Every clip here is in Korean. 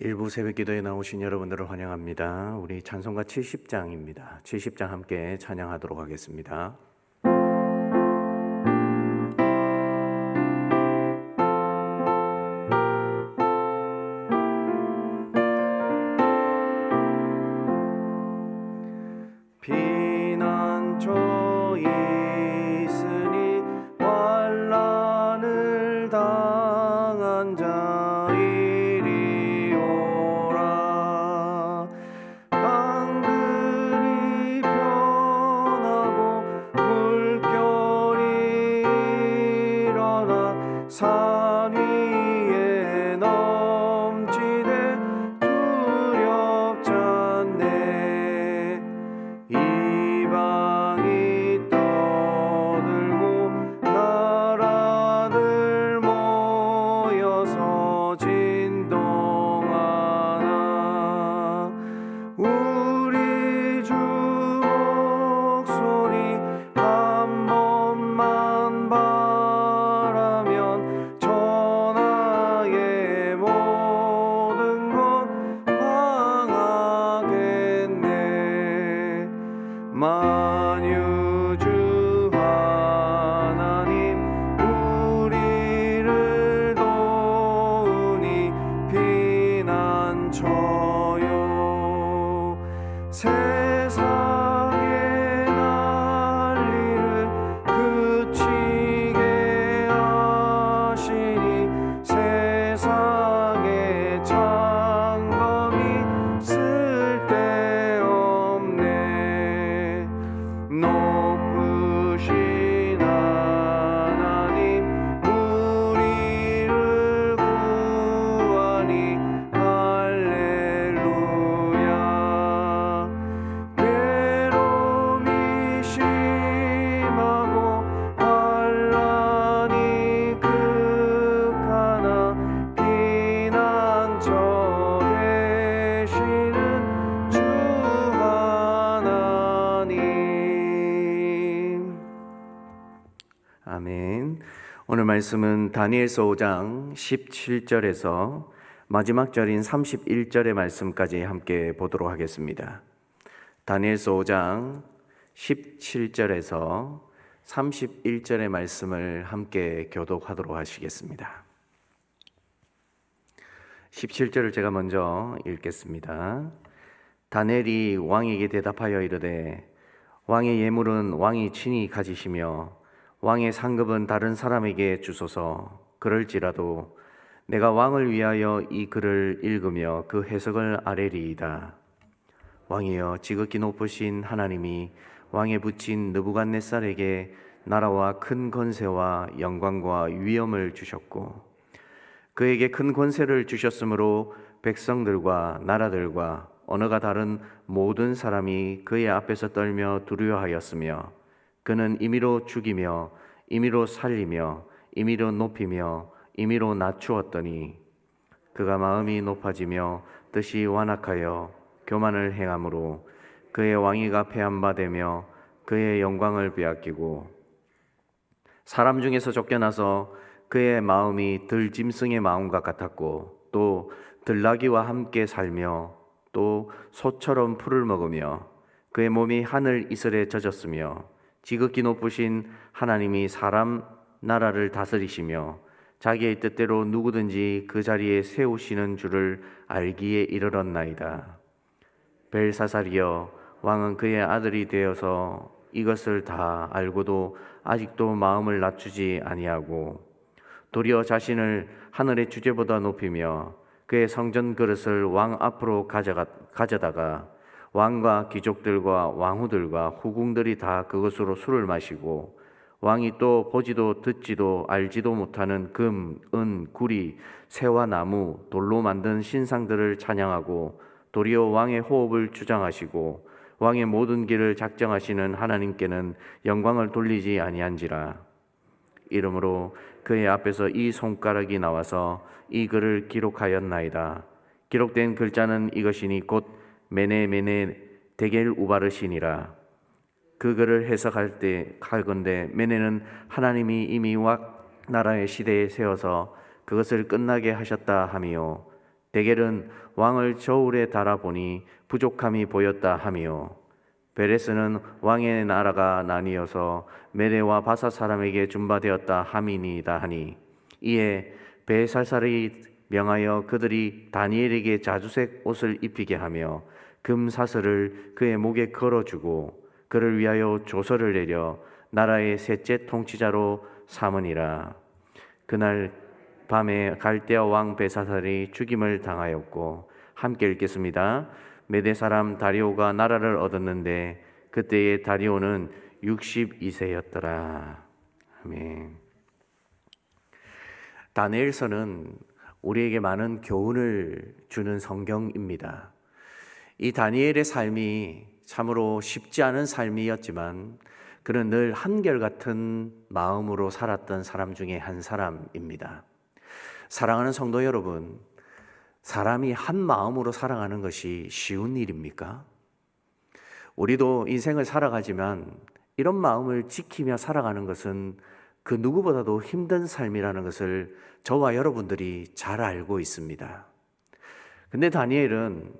일부 새벽 기도에 나오신 여러분들을 환영합니다. 우리 찬송가 70장입니다. 70장 함께 찬양하도록 하겠습니다. 피난처에 있으니 환난을 당한 자 이리 오라. 강들이 변하고 물결이 일어나 산 위에 넘치네 두렵지 않네. 이방이 떠들고 나라들 모여서 진동하나. 우리 주 목소리 한 번만 바라면 천하의 모든 것 망하겠네. 만유주 하나님 우리를 도우니 피난처요. 세상의 난리를 그치게 하시니 세상의 장검이 쓸데없네. 높으신 하나님 우리를 구하니 할렐루야. 괴로움이 심하고 환난이 극하나 피난처 되시는 주 하나님. 아멘. 오늘 말씀은 다니엘서 5장 17절에서 마지막 절인 31절의 말씀까지 함께 보도록 하겠습니다. 다니엘서 5장 17절에서 31절의 말씀을 함께 교독하도록 하시겠습니다. 17절을 제가 먼저 읽겠습니다. 다니엘이 왕에게 대답하여 이르되 왕의 예물은 왕이 친히 가지시며 왕의 상급은 다른 사람에게 주소서. 그럴지라도 내가 왕을 위하여 이 글을 읽으며 그 해석을 아뢰리이다. 왕이여, 지극히 높으신 하나님이 왕에 붙인 느부갓네살에게 나라와 큰 권세와 영광과 위엄을 주셨고 그에게 큰 권세를 주셨으므로 백성들과 나라들과 언어가 다른 모든 사람이 그의 앞에서 떨며 두려워하였으며 그는 임의로 죽이며 임의로 살리며 임의로 높이며 임의로 낮추었더니 그가 마음이 높아지며 뜻이 완악하여 교만을 행함으로 그의 왕위가 폐한바되며 그의 영광을 빼앗기고 사람 중에서 쫓겨나서 그의 마음이 들짐승의 마음과 같았고 또 들나귀와 함께 살며 또 소처럼 풀을 먹으며 그의 몸이 하늘 이슬에 젖었으며 지극히 높으신 하나님이 사람 나라를 다스리시며 자기의 뜻대로 누구든지 그 자리에 세우시는 줄을 알기에 이르렀나이다. 벨사살이여, 왕은 그의 아들이 되어서 이것을 다 알고도 아직도 마음을 낮추지 아니하고 도리어 자신을 하늘의 주제보다 높이며 그의 성전 그릇을 왕 앞으로 가져다가 왕과 귀족들과 왕후들과 후궁들이 다 그것으로 술을 마시고 왕이 또 보지도 듣지도 알지도 못하는 금, 은, 구리, 새와 나무, 돌로 만든 신상들을 찬양하고 도리어 왕의 호흡을 주장하시고 왕의 모든 길을 작정하시는 하나님께는 영광을 돌리지 아니한지라. 이러므로 그의 앞에서 이 손가락이 나와서 이 글을 기록하였나이다. 기록된 글자는 이것이니 곧 메네 데겔 우바르시니라. 그 글을 해석할 때 칼건대 메네는 하나님이 이미 나라의 시대에 세워서 그것을 끝나게 하셨다 하미요, 데겔은 왕을 저울에 달아보니 부족함이 보였다 하며, 베레스는 왕의 나라가 나뉘어서 메대와 바사 사람에게 준바되었다 함이니이다 하니, 이에 벨사살이 명하여 그들이 다니엘에게 자주색 옷을 입히게 하며 금사슬을 그의 목에 걸어주고 그를 위하여 조서를 내려 나라의 셋째 통치자로 삼으니라. 그날 밤에 갈대아 왕 벨사살이 죽임을 당하였고, 함께 읽겠습니다. 메대 사람 다리오가 나라를 얻었는데 그때의 다리오는 62세였더라. 아멘. 다니엘서는 우리에게 많은 교훈을 주는 성경입니다. 이 다니엘의 삶이 참으로 쉽지 않은 삶이었지만 그는 늘 한결같은 마음으로 살았던 사람 중에 한 사람입니다. 사랑하는 성도 여러분, 사람이 한 마음으로 살아가는 것이 쉬운 일입니까? 우리도 인생을 살아가지만 이런 마음을 지키며 살아가는 것은 그 누구보다도 힘든 삶이라는 것을 저와 여러분들이 잘 알고 있습니다. 근데 다니엘은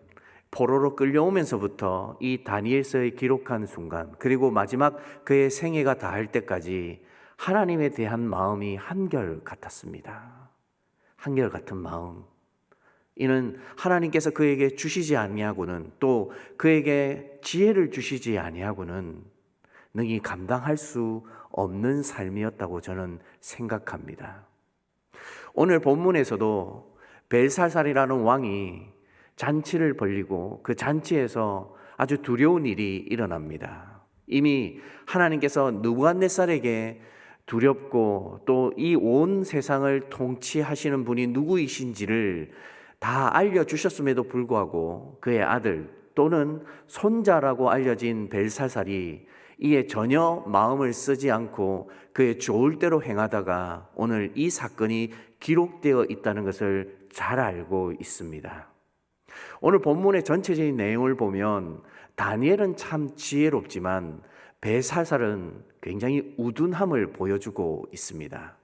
포로로 끌려오면서부터 이 다니엘서에 기록한 순간, 그리고 마지막 그의 생애가 다할 때까지 하나님에 대한 마음이 한결같았습니다. 한결같은 마음. 이는 하나님께서 그에게 주시지 아니하고는, 또 그에게 지혜를 주시지 아니하고는 능히 감당할 수 없는 삶이었다고 저는 생각합니다. 오늘 본문에서도 벨사살이라는 왕이 잔치를 벌이고 그 잔치에서 아주 두려운 일이 일어납니다. 이미 하나님께서 느부갓네살에게 두렵고 또 이 온 세상을 통치하시는 분이 누구이신지를 다 알려주셨음에도 불구하고 그의 아들 또는 손자라고 알려진 벨사살이 이에 전혀 마음을 쓰지 않고 그의 좋을 대로 행하다가 오늘 이 사건이 기록되어 있다는 것을 잘 알고 있습니다. 오늘 본문의 전체적인 내용을 보면 다니엘은 참 지혜롭지만 벨사살은 굉장히 우둔함을 보여주고 있습니다.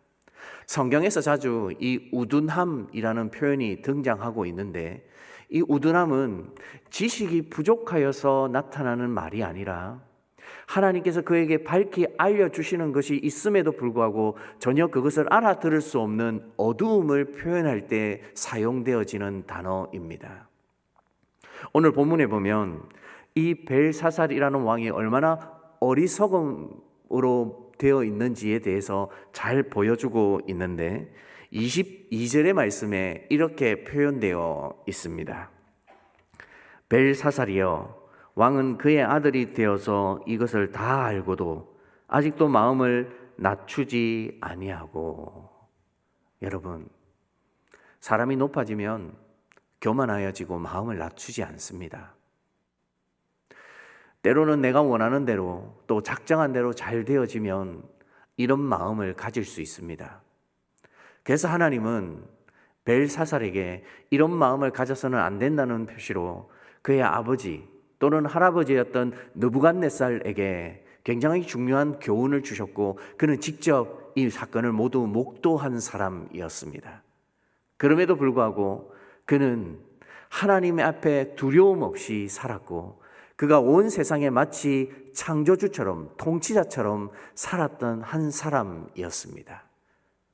성경에서 자주 이 우둔함이라는 표현이 등장하고 있는데, 이 우둔함은 지식이 부족하여서 나타나는 말이 아니라 하나님께서 그에게 밝히 알려주시는 것이 있음에도 불구하고 전혀 그것을 알아들을 수 없는 어두움을 표현할 때 사용되어지는 단어입니다. 오늘 본문에 보면 이 벨사살이라는 왕이 얼마나 어리석음으로 되어 있는지에 대해서 잘 보여주고 있는데, 22절의 말씀에 이렇게 표현되어 있습니다. 벨사살이여, 왕은 그의 아들이 되어서 이것을 다 알고도 아직도 마음을 낮추지 아니하고. 여러분, 사람이 높아지면 교만하여지고 마음을 낮추지 않습니다. 때로는 내가 원하는 대로 또 작정한 대로 잘 되어지면 이런 마음을 가질 수 있습니다. 그래서 하나님은 벨사살에게 이런 마음을 가져서는 안 된다는 표시로 그의 아버지 또는 할아버지였던 느부갓네살에게 굉장히 중요한 교훈을 주셨고, 그는 직접 이 사건을 모두 목도한 사람이었습니다. 그럼에도 불구하고 그는 하나님 앞에 두려움 없이 살았고, 그가 온 세상에 마치 창조주처럼 통치자처럼 살았던 한 사람이었습니다.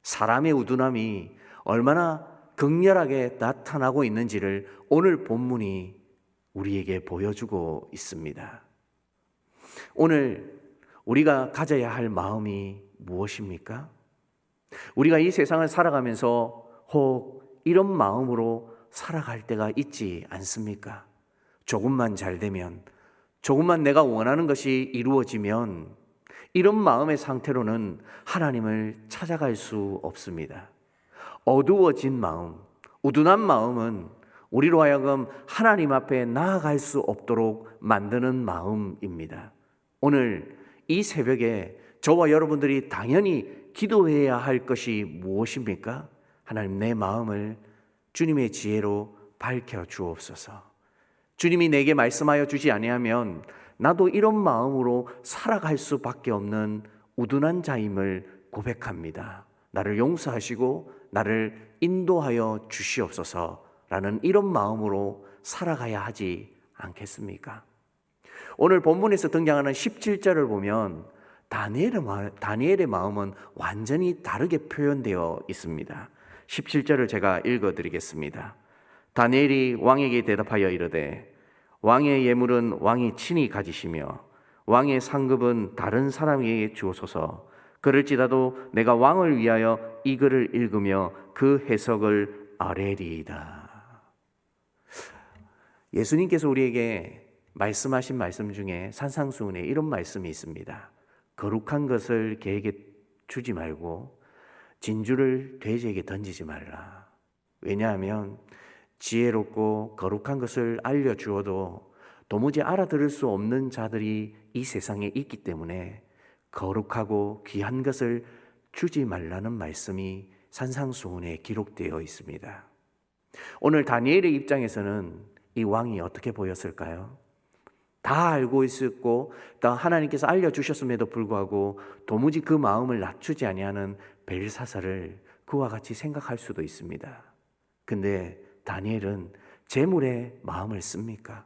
사람의 우둔함이 얼마나 극렬하게 나타나고 있는지를 오늘 본문이 우리에게 보여주고 있습니다. 오늘 우리가 가져야 할 마음이 무엇입니까? 우리가 이 세상을 살아가면서 혹 이런 마음으로 살아갈 때가 있지 않습니까? 조금만 잘 되면, 조금만 내가 원하는 것이 이루어지면, 이런 마음의 상태로는 하나님을 찾아갈 수 없습니다. 어두워진 마음, 우둔한 마음은 우리로 하여금 하나님 앞에 나아갈 수 없도록 만드는 마음입니다. 오늘 이 새벽에 저와 여러분들이 당연히 기도해야 할 것이 무엇입니까? 하나님, 내 마음을 주님의 지혜로 밝혀 주옵소서. 주님이 내게 말씀하여 주지 아니하면 나도 이런 마음으로 살아갈 수밖에 없는 우둔한 자임을 고백합니다. 나를 용서하시고 나를 인도하여 주시옵소서 라는 이런 마음으로 살아가야 하지 않겠습니까? 오늘 본문에서 등장하는 17절을 보면 다니엘의 마음은 완전히 다르게 표현되어 있습니다. 17절을 제가 읽어드리겠습니다. 다니엘이 왕에게 대답하여 이르되 왕의 예물은 왕이 친히 가지시며 왕의 상급은 다른 사람에게 주옵소서. 그럴지라도 내가 왕을 위하여 이 글을 읽으며 그 해석을 아뢰리이다. 예수님께서 우리에게 말씀하신 말씀 중에 산상수훈에 이런 말씀이 있습니다. 거룩한 것을 개에게 주지 말고 진주를 돼지에게 던지지 말라. 왜냐하면 지혜롭고 거룩한 것을 알려주어도 도무지 알아들을 수 없는 자들이 이 세상에 있기 때문에 거룩하고 귀한 것을 주지 말라는 말씀이 산상수훈에 기록되어 있습니다. 오늘 다니엘의 입장에서는 이 왕이 어떻게 보였을까요? 다 알고 있었고 또 하나님께서 알려주셨음에도 불구하고 도무지 그 마음을 낮추지 아니하는 벨사살을 그와 같이 생각할 수도 있습니다. 근데 다니엘은 재물에 마음을 씁니까?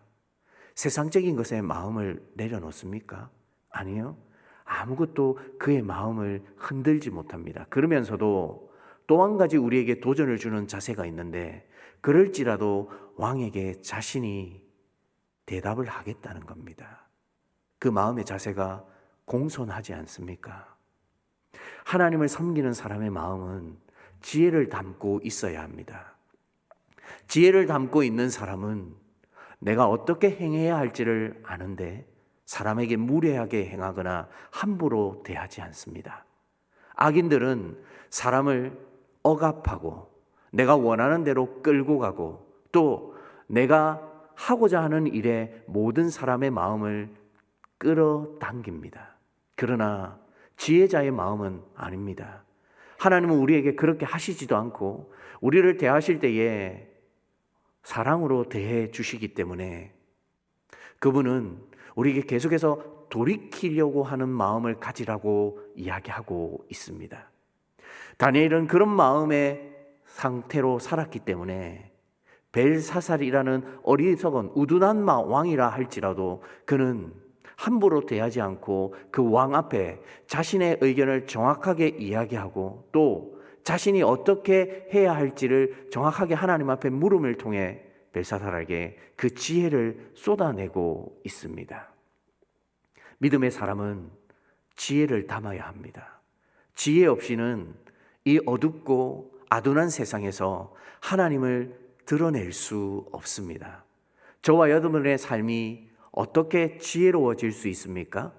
세상적인 것에 마음을 내려놓습니까? 아니요. 아무것도 그의 마음을 흔들지 못합니다. 그러면서도 또 한 가지 우리에게 도전을 주는 자세가 있는데 그럴지라도 왕에게 자신이 대답을 하겠다는 겁니다. 그 마음의 자세가 공손하지 않습니까? 하나님을 섬기는 사람의 마음은 지혜를 담고 있어야 합니다. 지혜를 담고 있는 사람은 내가 어떻게 행해야 할지를 아는데 사람에게 무례하게 행하거나 함부로 대하지 않습니다. 악인들은 사람을 억압하고 내가 원하는 대로 끌고 가고 또 내가 하고자 하는 일에 모든 사람의 마음을 끌어당깁니다. 그러나 지혜자의 마음은 아닙니다. 하나님은 우리에게 그렇게 하시지도 않고 우리를 대하실 때에 사랑으로 대해 주시기 때문에 그분은 우리에게 계속해서 돌이키려고 하는 마음을 가지라고 이야기하고 있습니다. 다니엘은 그런 마음의 상태로 살았기 때문에 벨사살이라는 어리석은 우둔한 왕이라 할지라도 그는 함부로 대하지 않고 그 왕 앞에 자신의 의견을 정확하게 이야기하고 또 자신이 어떻게 해야 할지를 정확하게 하나님 앞에 물음을 통해 벨사살에게 그 지혜를 쏟아내고 있습니다. 믿음의 사람은 지혜를 담아야 합니다. 지혜 없이는 이 어둡고 아둔한 세상에서 하나님을 드러낼 수 없습니다. 저와 여러분의 삶이 어떻게 지혜로워질 수 있습니까?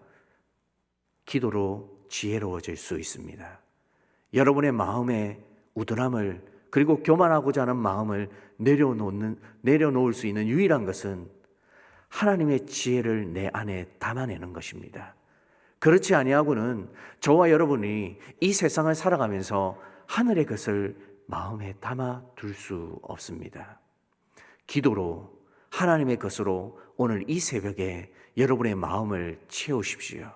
기도로 지혜로워질 수 있습니다. 여러분의 마음의 우둔함을 그리고 교만하고자 하는 마음을 내려놓을 수 있는 유일한 것은 하나님의 지혜를 내 안에 담아내는 것입니다. 그렇지 아니하고는 저와 여러분이 이 세상을 살아가면서 하늘의 것을 마음에 담아둘 수 없습니다. 기도로 하나님의 것으로 오늘 이 새벽에 여러분의 마음을 채우십시오.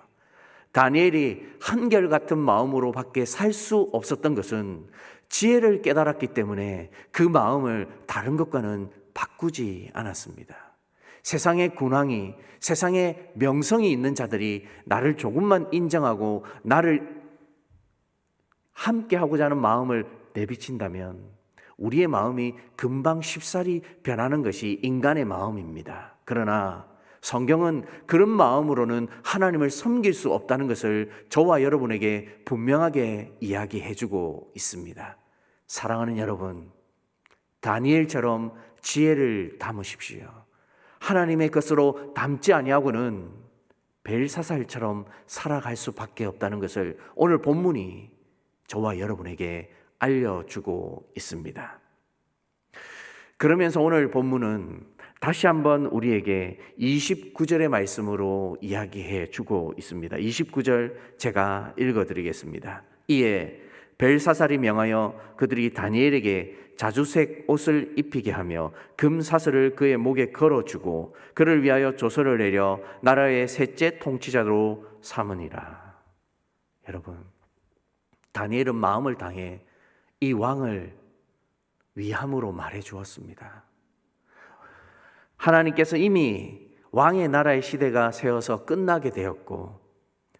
다니엘이 한결같은 마음으로 밖에 살 수 없었던 것은 지혜를 깨달았기 때문에 그 마음을 다른 것과는 바꾸지 않았습니다. 세상의 군왕이, 세상의 명성이 있는 자들이 나를 조금만 인정하고 나를 함께하고자 하는 마음을 내비친다면 우리의 마음이 금방 쉽사리 변하는 것이 인간의 마음입니다. 그러나 성경은 그런 마음으로는 하나님을 섬길 수 없다는 것을 저와 여러분에게 분명하게 이야기해주고 있습니다. 사랑하는 여러분, 다니엘처럼 지혜를 담으십시오. 하나님의 것으로 담지 아니하고는 벨사살처럼 살아갈 수밖에 없다는 것을 오늘 본문이 저와 여러분에게 알려주고 있습니다. 그러면서 오늘 본문은 다시 한번 우리에게 29절의 말씀으로 이야기해 주고 있습니다. 29절 제가 읽어드리겠습니다. 이에 벨사살이 명하여 그들이 다니엘에게 자주색 옷을 입히게 하며 금사슬을 그의 목에 걸어주고 그를 위하여 조서를 내려 나라의 셋째 통치자로 삼으니라. 여러분, 다니엘은 마음을 당해 이 왕을 위함으로 말해 주었습니다. 하나님께서 이미 왕의 나라의 시대가 세어서 끝나게 되었고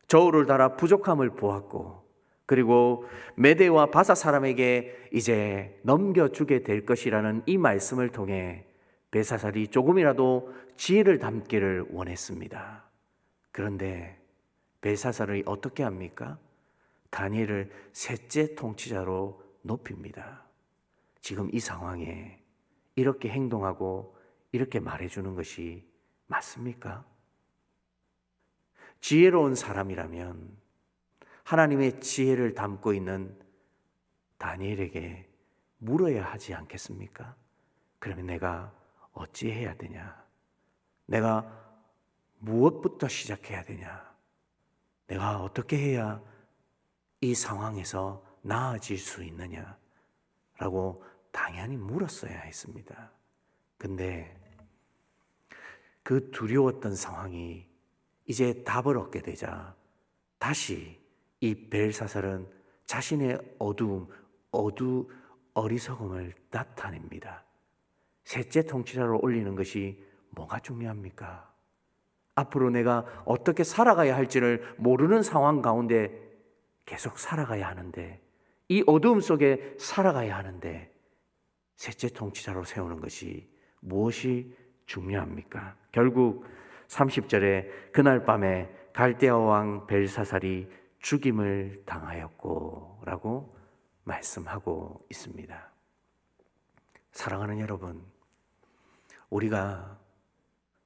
저울을 달아 부족함을 보았고 그리고 메대와 바사 사람에게 이제 넘겨주게 될 것이라는 이 말씀을 통해 벨사살이 조금이라도 지혜를 담기를 원했습니다. 그런데 벨사살이 어떻게 합니까? 다니엘을 셋째 통치자로 높입니다. 지금 이 상황에 이렇게 행동하고 이렇게 말해주는 것이 맞습니까? 지혜로운 사람이라면 하나님의 지혜를 담고 있는 다니엘에게 물어야 하지 않겠습니까? 그러면 내가 어찌해야 되냐? 내가 무엇부터 시작해야 되냐? 내가 어떻게 해야 이 상황에서 나아질 수 있느냐? 라고 당연히 물었어야 했습니다. 근데 그 두려웠던 상황이 이제 답을 얻게 되자 다시 이 벨사살은 자신의 어리석음을 나타냅니다. 셋째 통치자로 올리는 것이 뭐가 중요합니까? 앞으로 내가 어떻게 살아가야 할지를 모르는 상황 가운데 계속 살아가야 하는데, 이 어두움 속에 살아가야 하는데 셋째 통치자로 세우는 것이 무엇이 중요합니까? 결국 30절에 그날 밤에 갈대아 왕 벨사살이 죽임을 당하였고 라고 말씀하고 있습니다. 사랑하는 여러분, 우리가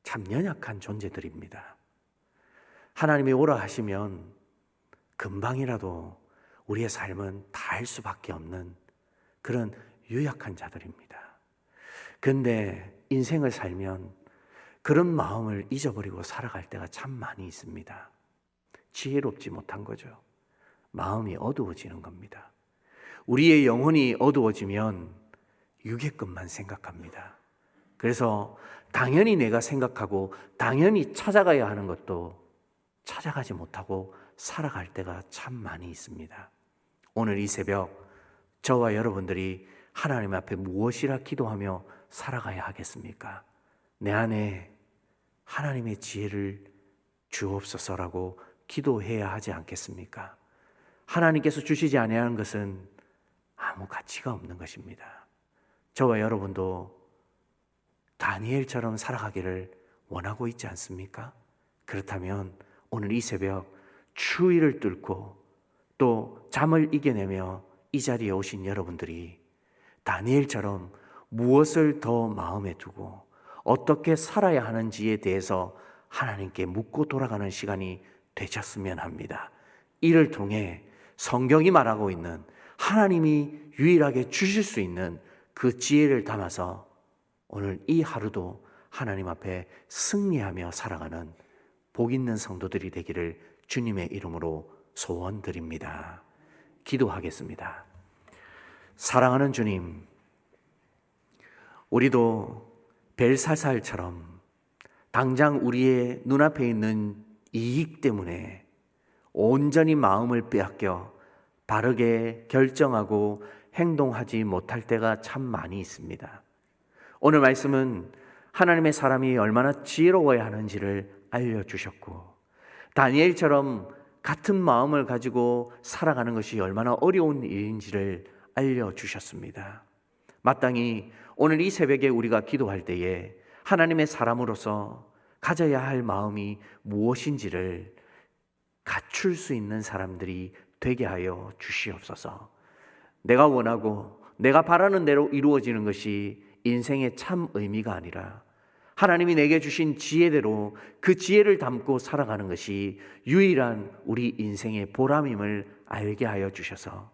참 연약한 존재들입니다. 하나님이 오라 하시면 금방이라도 우리의 삶은 다할 수밖에 없는 그런 유약한 자들입니다. 그런데 인생을 살면 그런 마음을 잊어버리고 살아갈 때가 참 많이 있습니다. 지혜롭지 못한 거죠. 마음이 어두워지는 겁니다. 우리의 영혼이 어두워지면 육의 것만 생각합니다. 그래서 당연히 내가 생각하고 당연히 찾아가야 하는 것도 찾아가지 못하고 살아갈 때가 참 많이 있습니다. 오늘 이 새벽 저와 여러분들이 하나님 앞에 무엇이라 기도하며 살아가야 하겠습니까? 내 안에 하나님의 지혜를 주옵소서라고 기도해야 하지 않겠습니까? 하나님께서 주시지 아니하는 것은 아무 가치가 없는 것입니다. 저와 여러분도 다니엘처럼 살아가기를 원하고 있지 않습니까? 그렇다면 오늘 이 새벽 추위를 뚫고 또 잠을 이겨내며 이 자리에 오신 여러분들이 다니엘처럼 무엇을 더 마음에 두고 어떻게 살아야 하는지에 대해서 하나님께 묻고 돌아가는 시간이 되셨으면 합니다. 이를 통해 성경이 말하고 있는 하나님이 유일하게 주실 수 있는 그 지혜를 담아서 오늘 이 하루도 하나님 앞에 승리하며 살아가는 복 있는 성도들이 되기를 주님의 이름으로 소원드립니다. 기도하겠습니다. 사랑하는 주님, 우리도 벨사살처럼 당장 우리의 눈앞에 있는 이익 때문에 온전히 마음을 빼앗겨 바르게 결정하고 행동하지 못할 때가 참 많이 있습니다. 오늘 말씀은 하나님의 사람이 얼마나 지혜로워야 하는지를 알려주셨고, 다니엘처럼 같은 마음을 가지고 살아가는 것이 얼마나 어려운 일인지를 알려주셨습니다. 마땅히 오늘 이 새벽에 우리가 기도할 때에 하나님의 사람으로서 가져야 할 마음이 무엇인지를 갖출 수 있는 사람들이 되게 하여 주시옵소서. 내가 원하고 내가 바라는 대로 이루어지는 것이 인생의 참 의미가 아니라 하나님이 내게 주신 지혜대로 그 지혜를 담고 살아가는 것이 유일한 우리 인생의 보람임을 알게 하여 주셔서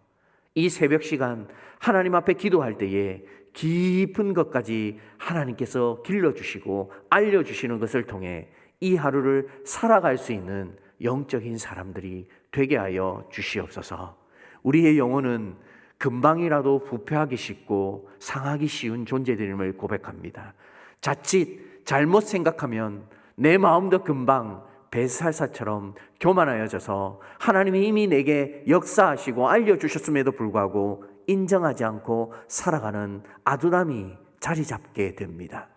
이 새벽 시간 하나님 앞에 기도할 때에 깊은 것까지 하나님께서 길러주시고 알려주시는 것을 통해 이 하루를 살아갈 수 있는 영적인 사람들이 되게 하여 주시옵소서. 우리의 영혼은 금방이라도 부패하기 쉽고 상하기 쉬운 존재들임을 고백합니다. 자칫 잘못 생각하면 내 마음도 금방 벨사살처럼 교만하여져서 하나님이 이미 내게 역사하시고 알려주셨음에도 불구하고 인정하지 않고 살아가는 아두람이 자리 잡게 됩니다.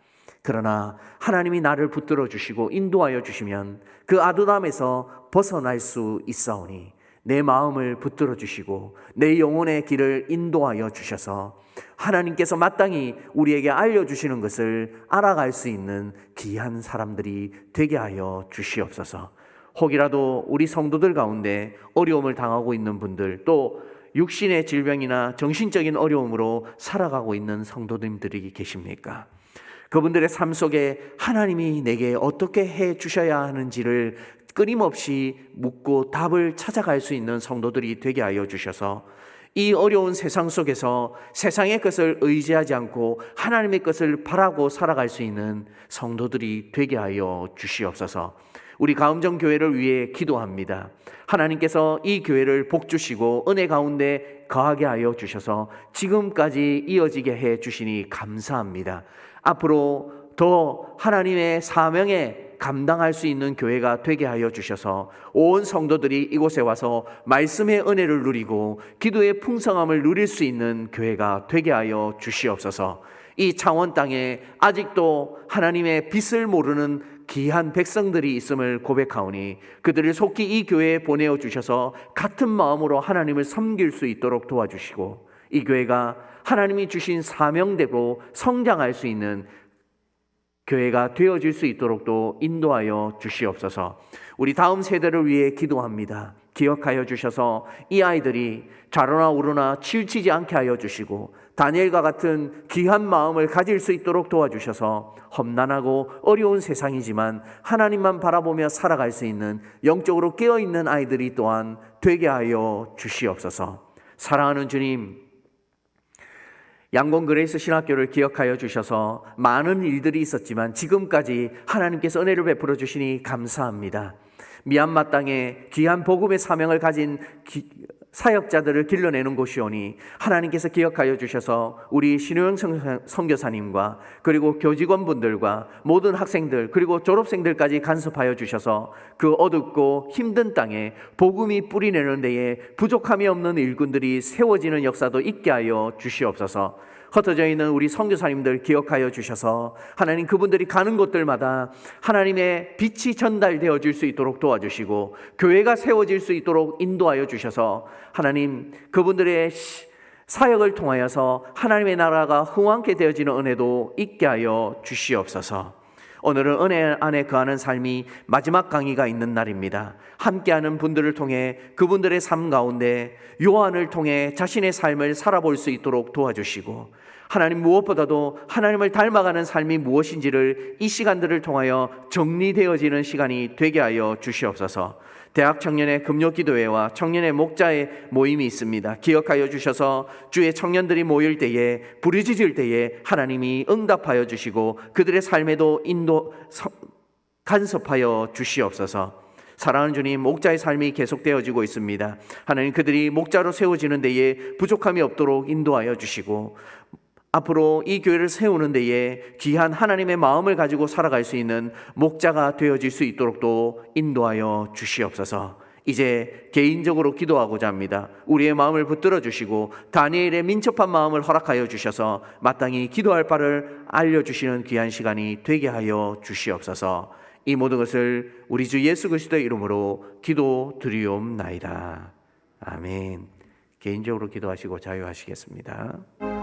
그러나 하나님이 나를 붙들어 주시고 인도하여 주시면 그 아두람에서 벗어날 수 있사오니 내 마음을 붙들어 주시고 내 영혼의 길을 인도하여 주셔서 하나님께서 마땅히 우리에게 알려주시는 것을 알아갈 수 있는 귀한 사람들이 되게 하여 주시옵소서. 혹이라도 우리 성도들 가운데 어려움을 당하고 있는 분들, 또 육신의 질병이나 정신적인 어려움으로 살아가고 있는 성도님들이 계십니까? 그분들의 삶 속에 하나님이 내게 어떻게 해 주셔야 하는지를 끊임없이 묻고 답을 찾아갈 수 있는 성도들이 되게 하여 주셔서 이 어려운 세상 속에서 세상의 것을 의지하지 않고 하나님의 것을 바라고 살아갈 수 있는 성도들이 되게 하여 주시옵소서. 우리 가음정 교회를 위해 기도합니다. 하나님께서 이 교회를 복 주시고 은혜 가운데 거하게 하여 주셔서 지금까지 이어지게 해 주시니 감사합니다. 앞으로 더 하나님의 사명에 감당할 수 있는 교회가 되게 하여 주셔서 온 성도들이 이곳에 와서 말씀의 은혜를 누리고 기도의 풍성함을 누릴 수 있는 교회가 되게 하여 주시옵소서. 이 창원 땅에 아직도 하나님의 빛을 모르는 귀한 백성들이 있음을 고백하오니 그들을 속히 이 교회에 보내어 주셔서 같은 마음으로 하나님을 섬길 수 있도록 도와주시고 이 교회가 하나님이 주신 사명대로 성장할 수 있는 교회가 되어질 수 있도록 또 인도하여 주시옵소서. 우리 다음 세대를 위해 기도합니다. 기억하여 주셔서 이 아이들이 좌로나 우로나 치우치지 않게 하여 주시고 다니엘과 같은 귀한 마음을 가질 수 있도록 도와주셔서 험난하고 어려운 세상이지만 하나님만 바라보며 살아갈 수 있는 영적으로 깨어있는 아이들이 또한 되게 하여 주시옵소서. 사랑하는 주님, 양곤 그레이스 신학교를 기억하여 주셔서 많은 일들이 있었지만 지금까지 하나님께서 은혜를 베풀어 주시니 감사합니다. 미얀마 땅에 귀한 복음의 사명을 가진 사역자들을 길러내는 곳이오니 하나님께서 기억하여 주셔서 우리 신효영 선교사님과 그리고 교직원분들과 모든 학생들 그리고 졸업생들까지 간섭하여 주셔서 그 어둡고 힘든 땅에 복음이 뿌리내는 데에 부족함이 없는 일꾼들이 세워지는 역사도 있게 하여 주시옵소서. 흩어져 있는 우리 선교사님들 기억하여 주셔서 하나님 그분들이 가는 곳들마다 하나님의 빛이 전달되어질 수 있도록 도와주시고 교회가 세워질 수 있도록 인도하여 주셔서 하나님 그분들의 사역을 통하여서 하나님의 나라가 흥왕케 되어지는 은혜도 있게 하여 주시옵소서. 오늘은 은혜 안에 거하는 삶이 마지막 강의가 있는 날입니다. 함께하는 분들을 통해 그분들의 삶 가운데 요한을 통해 자신의 삶을 살아볼 수 있도록 도와주시고 하나님 무엇보다도 하나님을 닮아가는 삶이 무엇인지를 이 시간들을 통하여 정리되어지는 시간이 되게 하여 주시옵소서. 대학 청년의 금요기도회와 청년의 목자의 모임이 있습니다. 기억하여 주셔서 주의 청년들이 모일 때에 부르짖을 때에 하나님이 응답하여 주시고 그들의 삶에도 간섭하여 주시옵소서. 사랑하는 주님, 목자의 삶이 계속되어지고 있습니다. 하나님 그들이 목자로 세워지는 데에 부족함이 없도록 인도하여 주시고 앞으로 이 교회를 세우는 데에 귀한 하나님의 마음을 가지고 살아갈 수 있는 목자가 되어질 수 있도록 또 인도하여 주시옵소서. 이제 개인적으로 기도하고자 합니다. 우리의 마음을 붙들어 주시고 다니엘의 민첩한 마음을 허락하여 주셔서 마땅히 기도할 바를 알려주시는 귀한 시간이 되게 하여 주시옵소서. 이 모든 것을 우리 주 예수 그리스도의 이름으로 기도드리옵나이다. 아멘. 개인적으로 기도하시고 자유하시겠습니다.